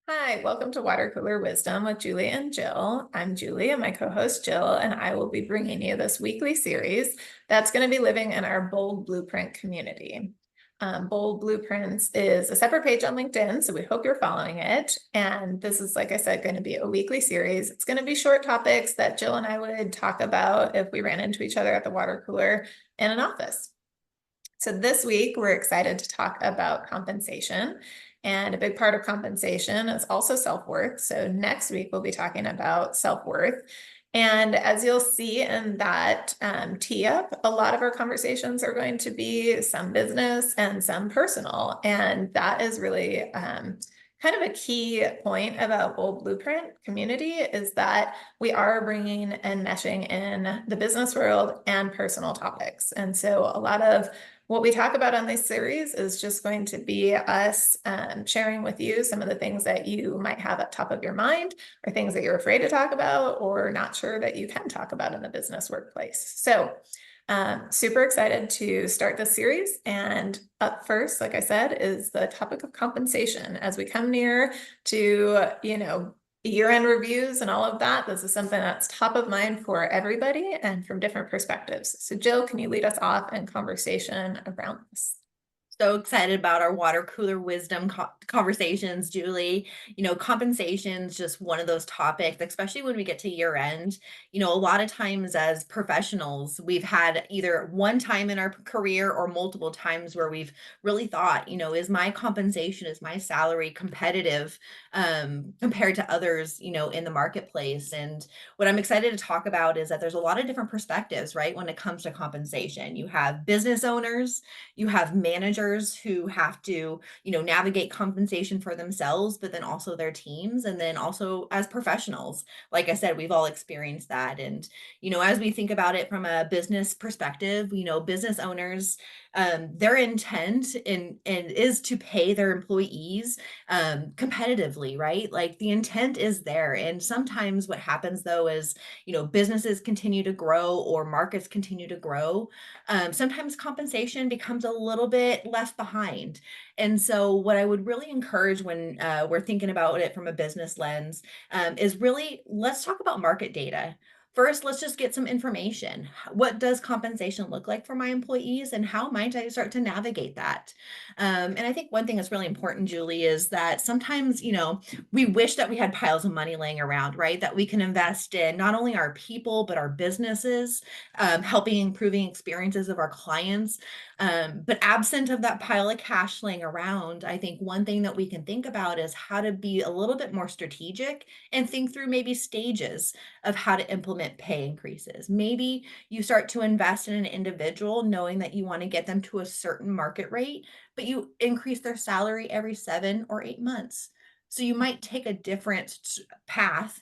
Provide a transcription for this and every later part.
Hi, welcome to Water Cooler Wisdom with Julie and Jill. I'm Julie and my co-host Jill, and I will be bringing you this weekly series that's going to be living in our Bold Blueprint community. Bold Blueprints is a separate page on LinkedIn, so we hope you're following it. And this is, like I said, going to be a weekly series. It's going to be short topics that Jill and I would talk about if we ran into each other at the water cooler in an office. So this week, we're excited to talk about compensation. And a big part of compensation is also self-worth. So next week, we'll be talking about self-worth. And as you'll see in that tee up, a lot of our conversations are going to be some business and some personal. And that is really kind of a key point about Bold Blueprint community is that we are bringing and meshing in the business world and personal topics. And so a lot of what we talk about on this series is just going to be us sharing with you some of the things that you might have at top of your mind or things that you're afraid to talk about or not sure that you can talk about in the business workplace. So super excited to start this series. And up first, like I said, is the topic of compensation. As we come near to, year-end reviews and all of that, this is something that's top of mind for everybody and from different perspectives. So Jill, can you lead us off in conversation around this? So excited about our water cooler wisdom conversations, Julie. Compensation is just one of those topics, especially when we get to year end. A lot of times as professionals, we've had either one time in our career or multiple times where we've really thought, is my compensation, is my salary competitive compared to others, in the marketplace? And what I'm excited to talk about is that there's a lot of different perspectives, right, when it comes to compensation. You have business owners, you have managers who have to, navigate compensation for themselves, but then also their teams. And then also as professionals, like I said, we've all experienced that. And, as we think about it from a business perspective, business owners, their intent and is to pay their employees competitively, right? Like the intent is there. And sometimes what happens though is, businesses continue to grow or markets continue to grow. Sometimes compensation becomes a little bit left behind. And so, what I would really encourage when we're thinking about it from a business lens is really let's talk about market data. First, let's just get some information. What does compensation look like for my employees, and how might I start to navigate that? And I think one thing that's really important, Julie, is that sometimes, we wish that we had piles of money laying around, right? That we can invest in not only our people, but our businesses, helping improving experiences of our clients. But absent of that pile of cash laying around, I think one thing that we can think about is how to be a little bit more strategic and think through maybe stages of how to implement pay increases. Maybe you start to invest in an individual knowing that you want to get them to a certain market rate, but you increase their salary every 7 or 8 months. So you might take a different path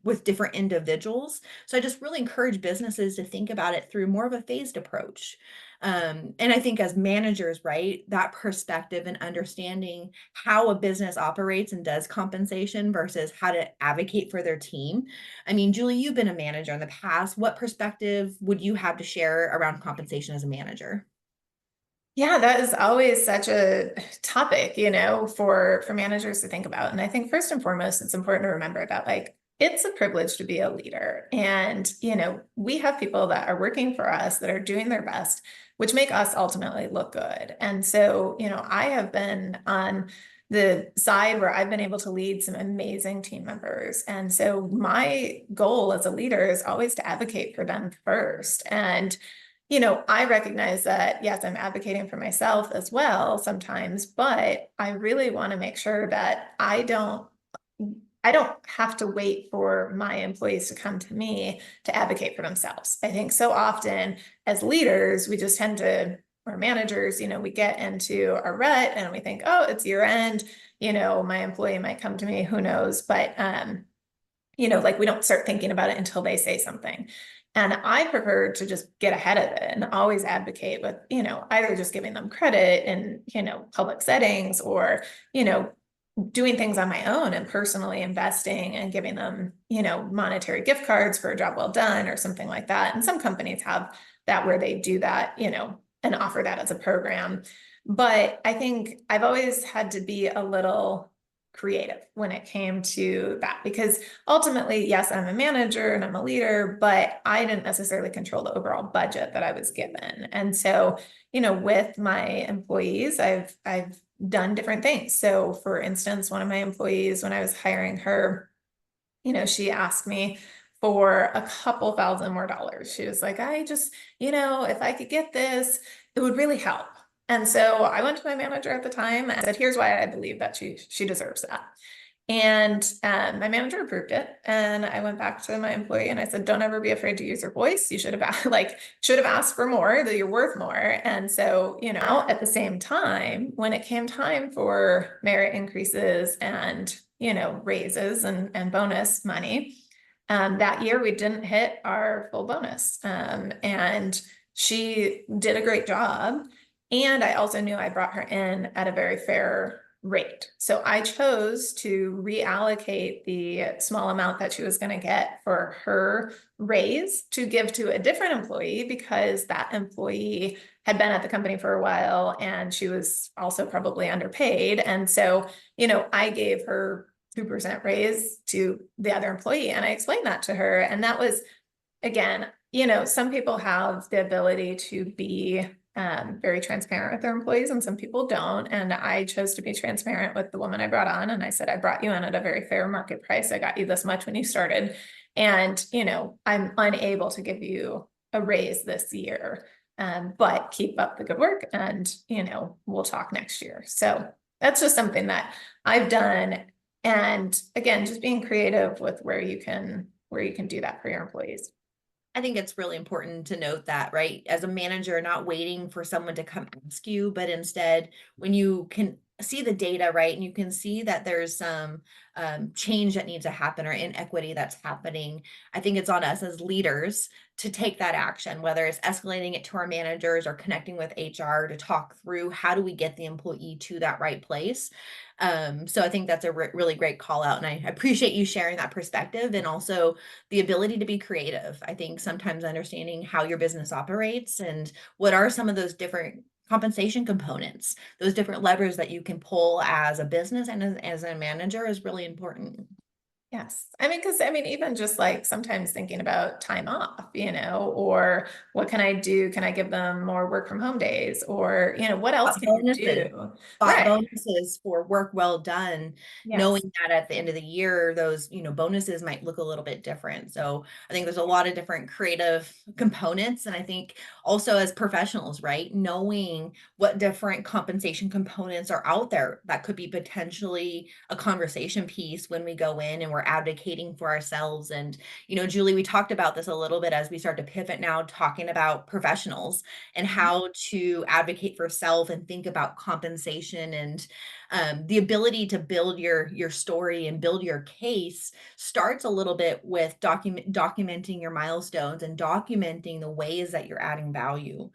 with different individuals. So I just really encourage businesses to think about it through more of a phased approach. And I think as managers, right, that perspective and understanding how a business operates and does compensation versus how to advocate for their team. I mean, Julie, you've been a manager in the past. What perspective would you have to share around compensation as a manager? Yeah, that is always such a topic, for managers to think about. And I think first and foremost, it's important to remember that it's a privilege to be a leader. And, we have people that are working for us that are doing their best, which make us ultimately look good. And so, I have been on the side where I've been able to lead some amazing team members. And so my goal as a leader is always to advocate for them first. And I recognize that, yes, I'm advocating for myself as well sometimes, but I really want to make sure that I don't have to wait for my employees to come to me to advocate for themselves. I think so often as leaders, we just tend to, or managers, we get into a rut and we think, oh, it's year end, my employee might come to me, who knows? But like we don't start thinking about it until they say something. And I prefer to just get ahead of it and always advocate with, either just giving them credit in, public settings or, doing things on my own and personally investing and giving them, monetary gift cards for a job well done or something like that. And some companies have that where they do that, and offer that as a program. But I think I've always had to be a little creative when it came to that, because ultimately, yes, I'm a manager and I'm a leader, but I didn't necessarily control the overall budget that I was given. And so, with my employees, I've done different things. So for instance, one of my employees, when I was hiring her, she asked me for a couple thousand more dollars. She was like, I just, if I could get this, it would really help. And so I went to my manager at the time and said, here's why I believe that she deserves that. And my manager approved it. And I went back to my employee and I said, don't ever be afraid to use your voice. You should have should have asked for more, that you're worth more. And so, at the same time, when it came time for merit increases and, raises and bonus money, that year we didn't hit our full bonus. And she did a great job. And I also knew I brought her in at a very fair rate. So I chose to reallocate the small amount that she was going to get for her raise to give to a different employee, because that employee had been at the company for a while and she was also probably underpaid. And so, I gave her 2% raise to the other employee. And I explained that to her. And that was, again, some people have the ability to be very transparent with their employees and some people don't. And I chose to be transparent with the woman I brought on. And I said, I brought you in at a very fair market price. I got you this much when you started. And, I'm unable to give you a raise this year, but keep up the good work and, we'll talk next year. So that's just something that I've done. And again, just being creative with where you can do that for your employees. I think it's really important to note that, right? As a manager, not waiting for someone to come ask you, but instead, when you can see the data, right, and you can see that there's some change that needs to happen or inequity that's happening, I think it's on us as leaders to take that action, whether it's escalating it to our managers or connecting with HR to talk through how do we get the employee to that right place. So I think that's a really great call out. And I appreciate you sharing that perspective and also the ability to be creative. I think sometimes understanding how your business operates and what are some of those different compensation components, those different levers that you can pull as a business and as a manager is really important. Yes. Because even just like sometimes thinking about time off, or what can I do? Can I give them more work from home days? Or, what else can you Bonuses. do? Thought Right. bonuses for work well done, knowing Yes. that at the end of the year, those, bonuses might look a little bit different. So I think there's a lot of different creative components. And I think also as professionals, right, knowing what different compensation components are out there that could be potentially a conversation piece when we go in and we're advocating for ourselves. And, Julie, we talked about this a little bit as we start to pivot now, talking about professionals and how to advocate for self and think about compensation and the ability to build your story and build your case starts a little bit with documenting your milestones and documenting the ways that you're adding value.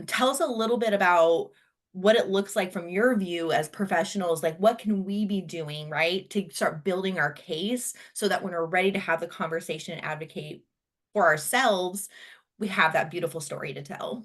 Tell us a little bit about what it looks like from your view as professionals, like what can we be doing, right, to start building our case so that when we're ready to have the conversation and advocate for ourselves, we have that beautiful story to tell.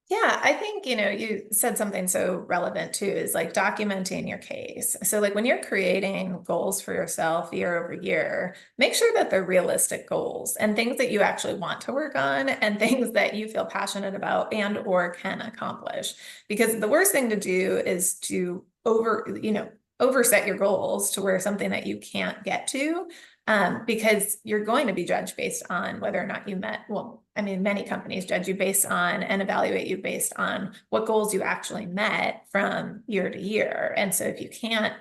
Yeah, I think, you said something so relevant too, is like documenting your case. So like when you're creating goals for yourself year over year, make sure that they're realistic goals and things that you actually want to work on and things that you feel passionate about and or can accomplish. Because the worst thing to do is to overset your goals to where something that you can't get to, because you're going to be judged based on whether or not you met. Well, many companies judge you based on and evaluate you based on what goals you actually met from year to year. And so if you can't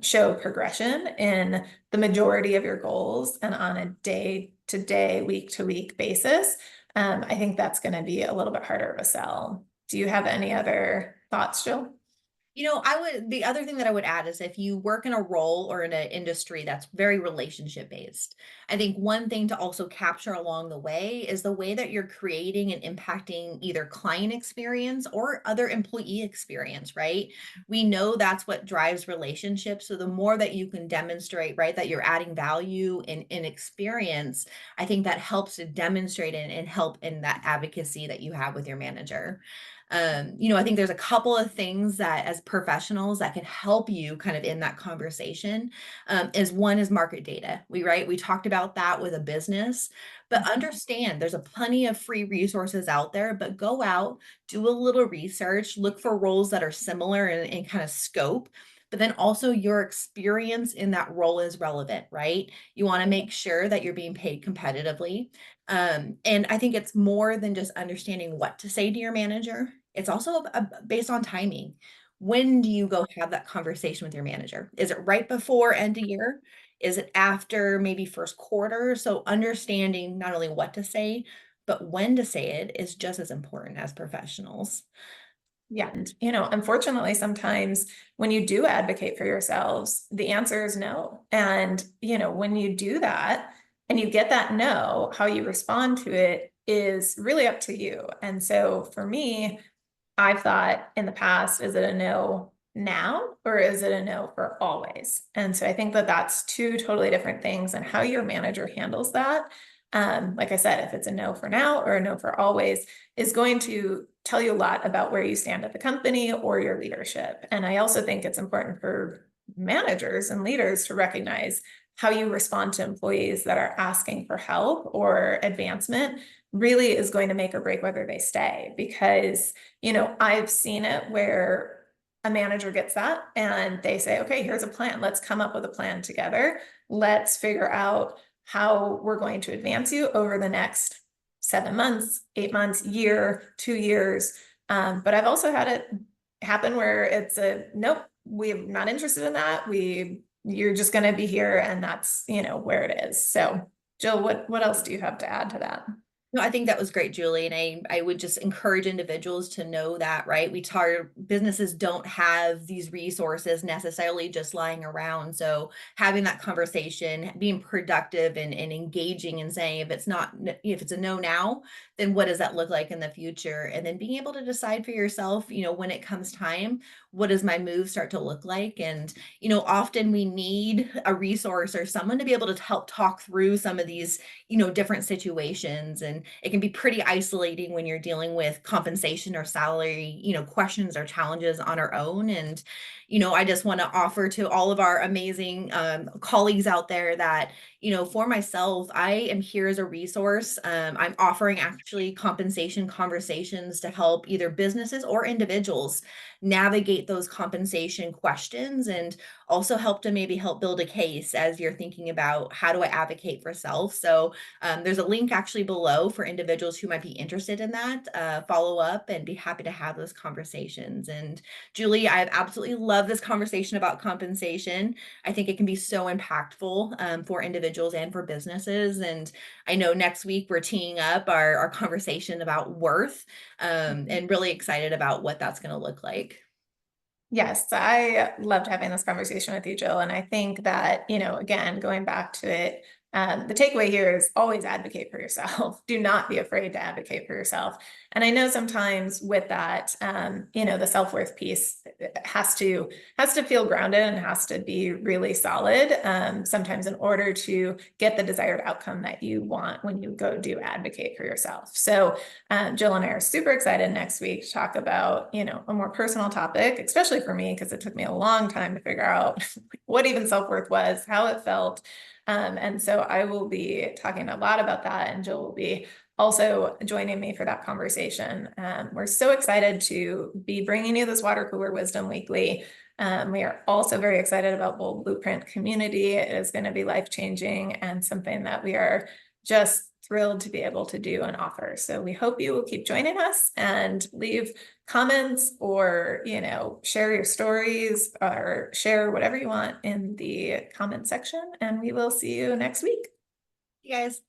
show progression in the majority of your goals and on a day to day, week to week basis, I think that's going to be a little bit harder of a sell. Do you have any other thoughts, Jill? The other thing that I would add is if you work in a role or in an industry that's very relationship based, I think one thing to also capture along the way is the way that you're creating and impacting either client experience or other employee experience, right? We know that's what drives relationships. So the more that you can demonstrate, right, that you're adding value in experience, I think that helps to demonstrate and help in that advocacy that you have with your manager. I think there's a couple of things that as professionals that can help you kind of in that conversation. Is one is market data. We talked about that with a business, but understand there's a plenty of free resources out there, but go out, do a little research, look for roles that are similar in kind of scope. But then also your experience in that role is relevant, right? You want to make sure that you're being paid competitively. And I think it's more than just understanding what to say to your manager. It's also based on timing. When do you go have that conversation with your manager? Is it right before end of year? Is it after maybe first quarter? So understanding not only what to say, but when to say it is just as important as professionals. Yeah. And, unfortunately, sometimes when you do advocate for yourselves, the answer is no. And, when you do that and you get that no, how you respond to it is really up to you. And so for me, I've thought in the past, is it a no now or is it a no for always? And so I think that that's two totally different things, and how your manager handles that. Like I said, if it's a no for now or a no for always, is going to tell you a lot about where you stand at the company or your leadership. And I also think it's important for managers and leaders to recognize how you respond to employees that are asking for help or advancement really is going to make or break whether they stay. Because, I've seen it where a manager gets that and they say, okay, here's a plan. Let's come up with a plan together. Let's figure out how we're going to advance you over the next 7 months, 8 months, year, 2 years. But I've also had it happen where it's a nope, we're not interested in that. You're just going to be here, and that's where it is. So, Jill, what else do you have to add to that? No, I think that was great, Julie. And I would just encourage individuals to know that, right? Businesses don't have these resources necessarily just lying around. So having that conversation, being productive and engaging and saying if it's a no now, then what does that look like in the future? And then being able to decide for yourself, when it comes time, what does my move start to look like? And, often we need a resource or someone to be able to help talk through some of these different situations. And it can be pretty isolating when you're dealing with compensation or salary, questions or challenges on our own. And, I just want to offer to all of our amazing colleagues out there that, for myself, I am here as a resource. I'm offering actually compensation conversations to help either businesses or individuals navigate those compensation questions, and also help build a case as you're thinking about how do I advocate for self. So there's a link actually below for individuals who might be interested in that. Follow up and be happy to have those conversations. And Julie, I've absolutely loved this conversation about compensation. I think it can be so impactful for individuals and for businesses. And I know next week we're teeing up our conversation about worth, and really excited about what that's going to look like. Yes, I loved having this conversation with you, Jill. And I think that, again, going back to it, the takeaway here is always advocate for yourself. Do not be afraid to advocate for yourself. And I know sometimes with that, the self-worth piece has to feel grounded and has to be really solid. Sometimes in order to get the desired outcome that you want when you go do advocate for yourself. So Jill and I are super excited next week to talk about, a more personal topic, especially for me, because it took me a long time to figure out what even self-worth was, how it felt. And so I will be talking a lot about that, and Jill will be also joining me for that conversation. We're so excited to be bringing you this Water Cooler Wisdom Weekly. We are also very excited about Bold Blueprint Community. It is going to be life-changing and something that we are just thrilled to be able to do and offer. So we hope you will keep joining us and leave comments or, share your stories or share whatever you want in the comment section. And we will see you next week. You guys.